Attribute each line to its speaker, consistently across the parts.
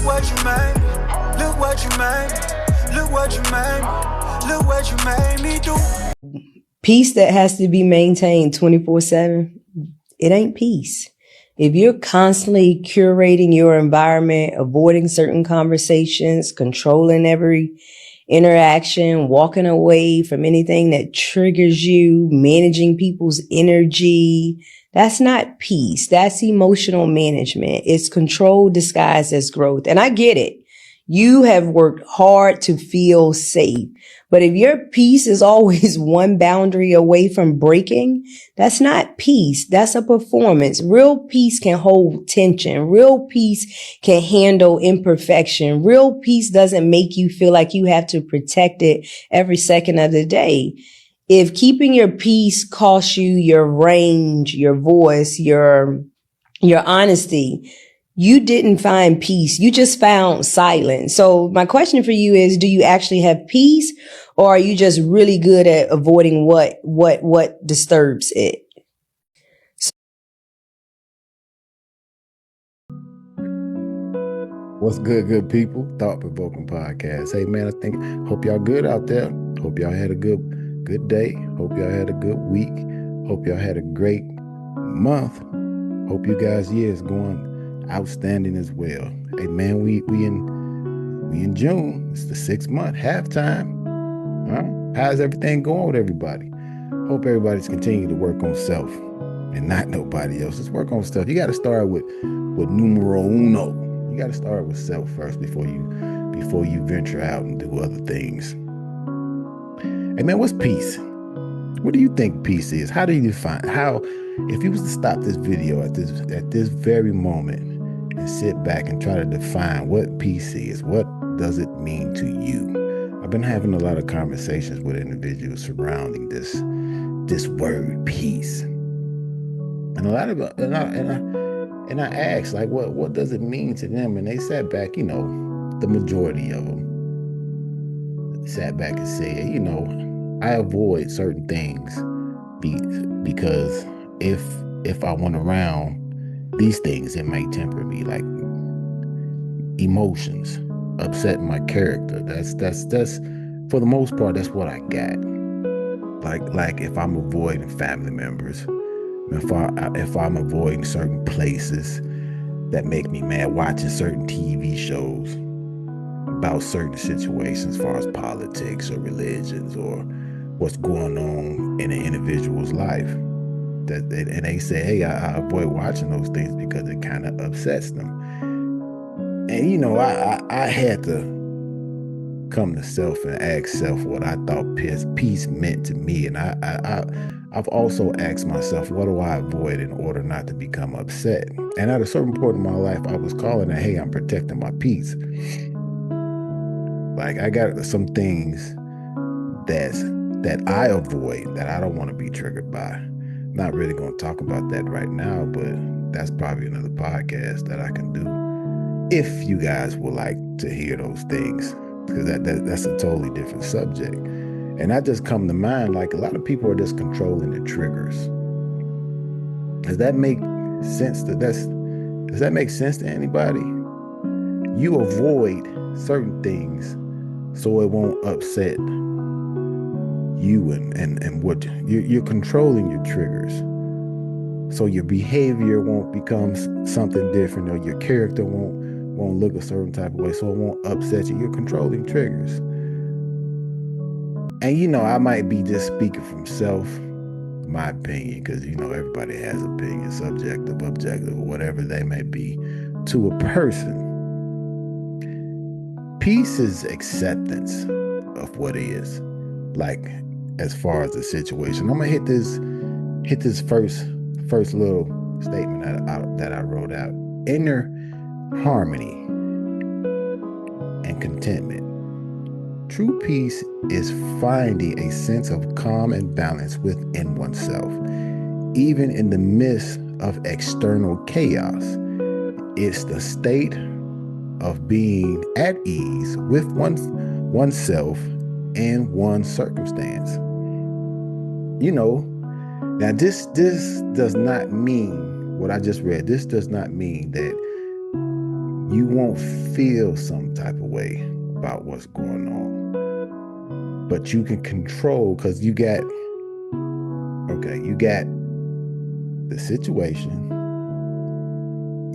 Speaker 1: Look what you made. Look what you made. Look what you made. Look what you made me do.
Speaker 2: Peace that has to be maintained 24/7, it ain't peace. If you're constantly curating your environment, avoiding certain conversations, controlling every interaction, walking away from anything that triggers you, managing people's energy, that's not peace. That's emotional management. It's control disguised as growth. And I get it. You have worked hard to feel safe. But if your peace is always one boundary away from breaking, that's not peace. That's a performance. Real peace can hold tension. Real peace can handle imperfection. Real peace doesn't make you feel like you have to protect it every second of the day. If keeping your peace costs you your range, your voice, your honesty, you didn't find peace. You just found silence. So my question for you is, do you actually have peace, or are you just really good at avoiding what disturbs it?
Speaker 3: What's good people? Thought-provoking podcast. Hey man, hope y'all good out there. Hope y'all had a good day. Hope y'all had a good week. Hope y'all had a great month. Hope you guys' year is going outstanding as well. Hey man, we in June. It's the 6th month, halftime. How's everything going with everybody? Hope everybody's continuing to work on self and not nobody else. Just work on stuff. You got to start with numero uno. You got to start with self first before you venture out and do other things. Hey man, what's peace? What do you think peace is? How do you define? If you was to stop this video at this very moment and sit back and try to define what peace is, what does it mean to you? I've been having a lot of conversations with individuals surrounding this word peace, and a lot of and I asked, like, what does it mean to them? And they sat back, the majority of them sat back and said, I avoid certain things because if I went around these things, it may temper me, like emotions, upsetting my character. That's for the most part, that's what I got. Like if I'm avoiding family members, if I'm avoiding certain places that make me mad, watching certain TV shows about certain situations as far as politics or religions or what's going on in an individual's life. And they say, hey, I avoid watching those things because it kind of upsets them. And I had to come to self and ask self what I thought peace meant to me. And I've also asked myself, what do I avoid in order not to become upset? And at a certain point in my life, I was calling it, hey, I'm protecting my peace. Like, I got some things that I avoid that I don't want to be triggered by. Not really going to talk about that right now, but that's probably another podcast that I can do if you guys would like to hear those things, because that's a totally different subject. And that just come to mind, like, a lot of people are just controlling the triggers. Does that make sense? Does that make sense to anybody? You avoid certain things so it won't upset you and what you're controlling your triggers. So your behavior won't become something different, or your character won't look a certain type of way, so it won't upset you. You're controlling triggers. And I might be just speaking from self, my opinion, because everybody has opinions, subjective, objective, or whatever they may be to a person. Peace is acceptance of what is, like, as far as the situation. I'm gonna hit this first little statement that I wrote out. Inner harmony and contentment. True peace is finding a sense of calm and balance within oneself, even in the midst of external chaos. It's the state of being at ease with oneself and one's circumstance. Now this does not mean what I just read. This does not mean that you won't feel some type of way about what's going on. But you can control, because you got the situation,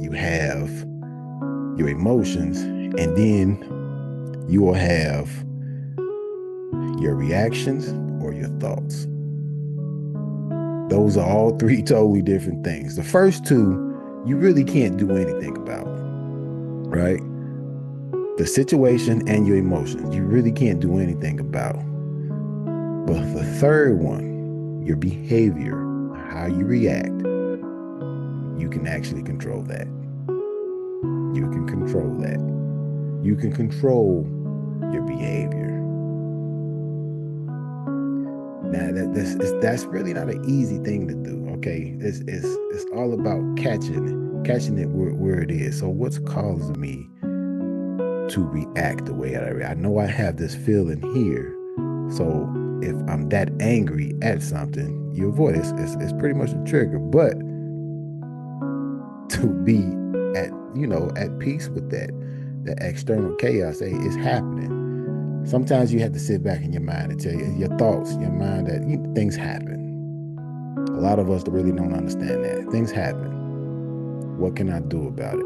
Speaker 3: you have your emotions, and then you will have your reactions or your thoughts. Those are all three totally different things. The first two, you really can't do anything about, right? The situation and your emotions, you really can't do anything about. But the third one, your behavior, how you react, you can actually control that. You can control that. You can control your behavior. Now that's really not an easy thing to do. Okay, it's all about catching it where it is. So what's causing me to react the way I react? I know I have this feeling here. So if I'm that angry at something, you avoid it. It's pretty much a trigger. But to be at peace with that external chaos, it's happening. Sometimes you have to sit back in your mind and tell you your thoughts, your mind, that things happen. A lot of us really don't understand that. Things happen. What can I do about it?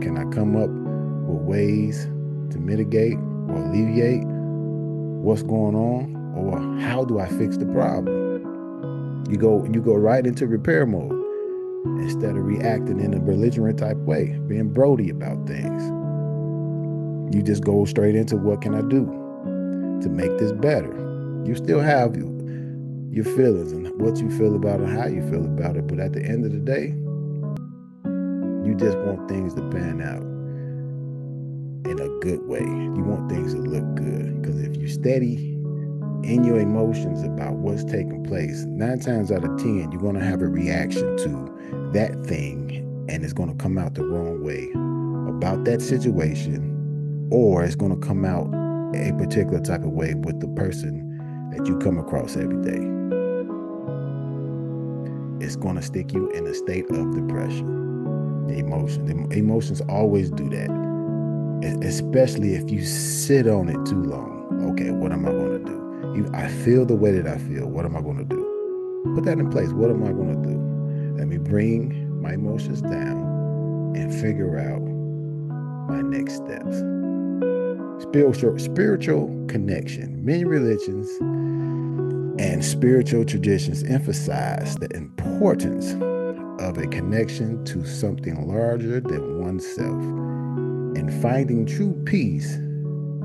Speaker 3: Can I come up with ways to mitigate or alleviate what's going on? Or how do I fix the problem? You go right into repair mode instead of reacting in a belligerent type way, being Brody about things. You just go straight into what can I do to make this better. You still have your feelings and what you feel about it, how you feel about it, but at the end of the day, you just want things to pan out in a good way. You want things to look good, because if you're steady in your emotions about what's taking place, 9 times out of 10, you're going to have a reaction to that thing, and it's going to come out the wrong way about that situation, or it's going to come out a particular type of way with the person that you come across every day. It's going to stick you in a state of depression. The emotions always do that, especially if you sit on it too long. Okay, what am I going to do? I feel the way that I feel. What am I going to do? Put that in place. What am I going to do? Let me bring my emotions down and figure out my next steps. Spiritual connection. Many religions and spiritual traditions emphasize the importance of a connection to something larger than oneself. In finding true peace,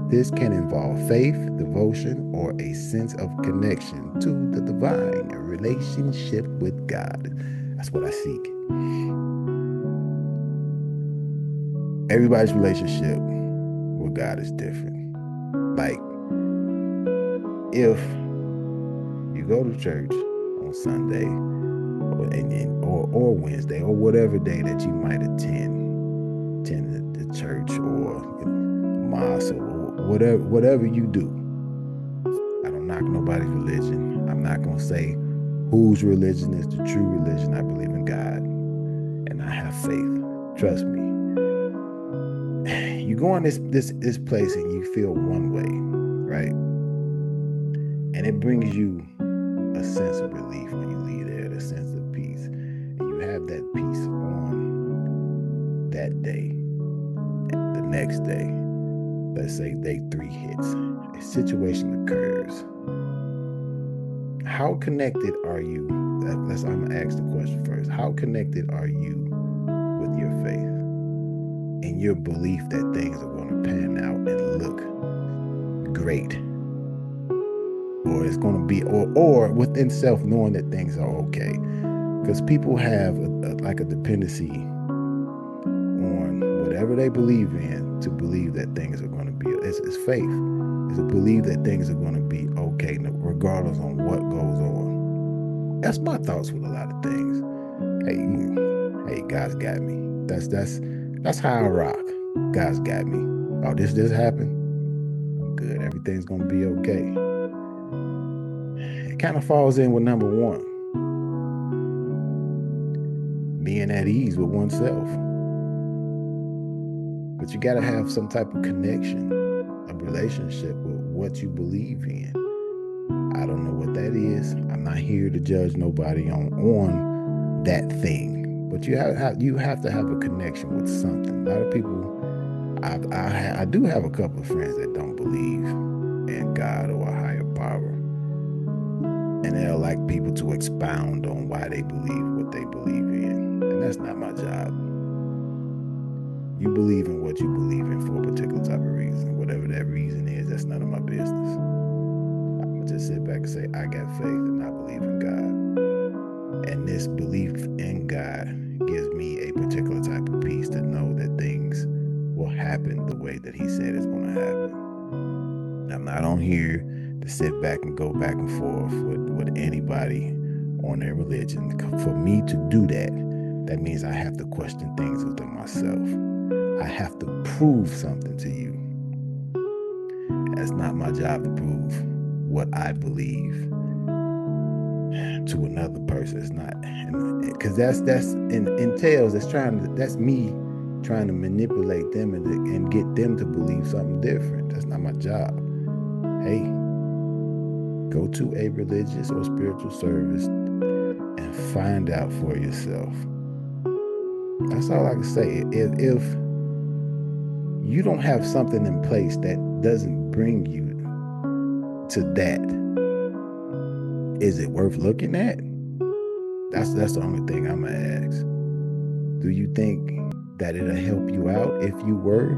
Speaker 3: this can involve faith, devotion, or a sense of connection to the divine, a relationship with God. That's what I seek. Everybody's relationship with God is different. Like, if you go to church on Sunday or Wednesday or whatever day that you might attend the church or mosque or whatever you do, I don't knock nobody's religion. I'm not going to say whose religion is the true religion. I believe in God and I have faith. Trust me. You go in this place and you feel one way, right? And it brings you a sense of relief when you leave there, a sense of peace. And you have that peace on that day. The next day, let's say day 3 hits, a situation occurs. How connected are you? I'm going to ask the question first. How connected are you with your faith and your belief that things are going to pan out and look great? Or it's going to be, or within self, knowing that things are okay. Because people have a dependency on whatever they believe in to believe that things are going to be, it's faith. It's a belief that things are going to be okay, regardless on what goes on. That's my thoughts with a lot of things. Hey, God's got me. That's how I rock. God's got me. Oh, this happened? I'm good. Everything's going to be okay. It kind of falls in with number 1. Being at ease with oneself. But you got to have some type of connection, a relationship with what you believe in. I don't know what that is. I'm not here to judge nobody on that thing. But you have to have a connection with something. A lot of people, I do have a couple of friends that don't believe in God or a higher power. And they'll like people to expound on why they believe what they believe in. And that's not my job. You believe in what you believe in for a particular type of reason. Whatever that reason is, that's none of my business. I'm going to just sit back and say, I got faith and I believe in God. And this belief in God gives me a particular type of peace to know that things will happen the way that He said it's going to happen. I'm not on here to sit back and go back and forth with anybody on their religion. For me to do that, that means I have to question things within myself. I have to prove something to you. That's not my job to prove what I believe to another person. It's not, because that's entails. That's me trying to manipulate them and get them to believe something different. That's not my job. Hey, go to a religious or spiritual service and find out for yourself. That's all I can say. If you don't have something in place that doesn't bring you to that, is it worth looking at? That's the only thing I'm gonna ask. Do you think that it'll help you out if you were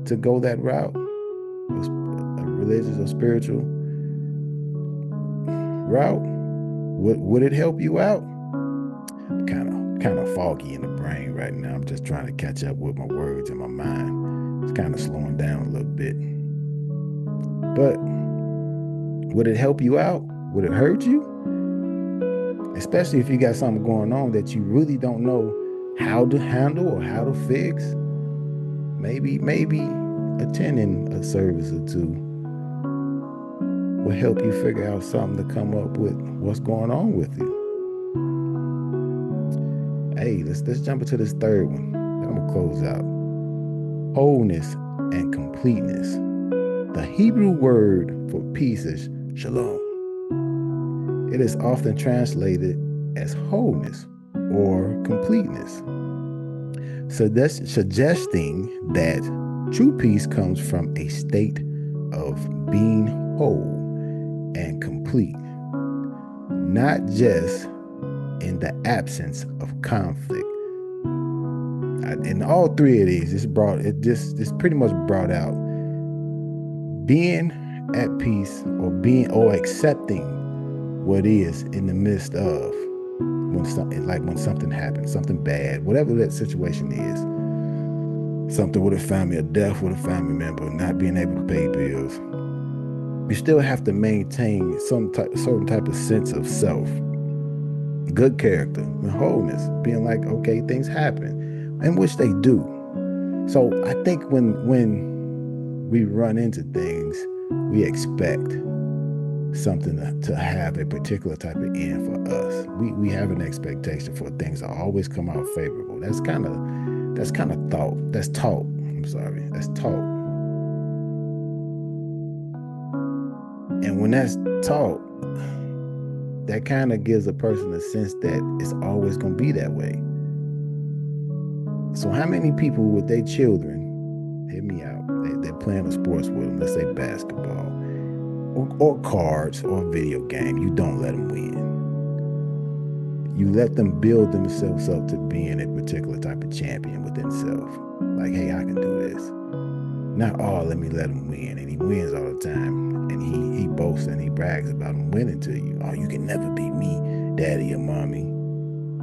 Speaker 3: to go that route, a religious or spiritual route? Would it help you out? Kind of foggy in the brain right now. I'm just trying to catch up with my words in my mind. It's kind of slowing down a little bit. But would it help you out? Would it hurt you? Especially if you got something going on that you really don't know how to handle or how to fix. Maybe attending a service or two will help you figure out something to come up with what's going on with you. Hey, let's jump into this third one. Then I'm gonna close out. Wholeness and completeness. The Hebrew word for peace is shalom. It is often translated as wholeness or completeness, so that's suggesting that true peace comes from a state of being whole and complete, not just in the absence of conflict. In all three of these, this pretty much brought out being at peace or accepting what is in the midst of when something happens, something bad, whatever that situation is, something with a family, a death with a family member, not being able to pay bills. You still have to maintain certain type of sense of self, good character, and wholeness, being like, okay, things happen, in which they do. So I think when we run into things, we expect something to have a particular type of end for us. We have an expectation for things to always come out favorable. That's kind of taught. That's taught. That's taught. And when that's taught, that kind of gives a person a sense that it's always going to be that way. So how many people with their children, hit me out, they're playing a sports with them, let's say basketball, or cards, or a video game, you don't let them win. You let them build themselves up to being a particular type of champion within self. Like, hey, I can do this. Not, let me let him win. And he wins all the time. And he boasts and he brags about him winning to you. Oh, you can never beat me, daddy or mommy.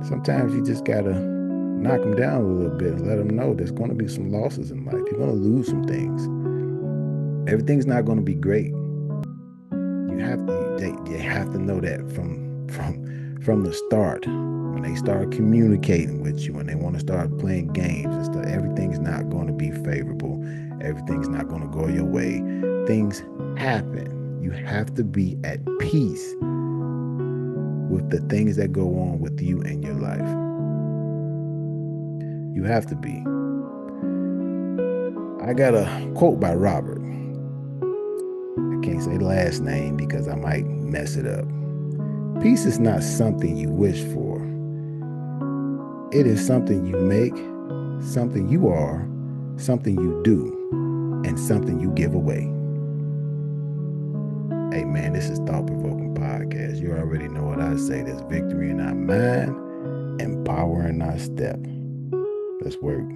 Speaker 3: Sometimes you just got to knock them down a little bit and let them know there's going to be some losses in life. You're going to lose some things. Everything's not going to be great. You have to know that from the start. When they start communicating with you, when they want to start playing games and stuff, everything's not going to be favorable. Everything's not going to go your way. Things happen. You have to be at peace with the things that go on with you in your life. You have to be. I got a quote by Robert. I can't say the last name because I might mess it up. Peace is not something you wish for. It is something you make, something you are, something you do, and something you give away. Hey man, this is Thought Provoking Podcast. You already know what I say. There's victory in our mind and power in our step. Let's work.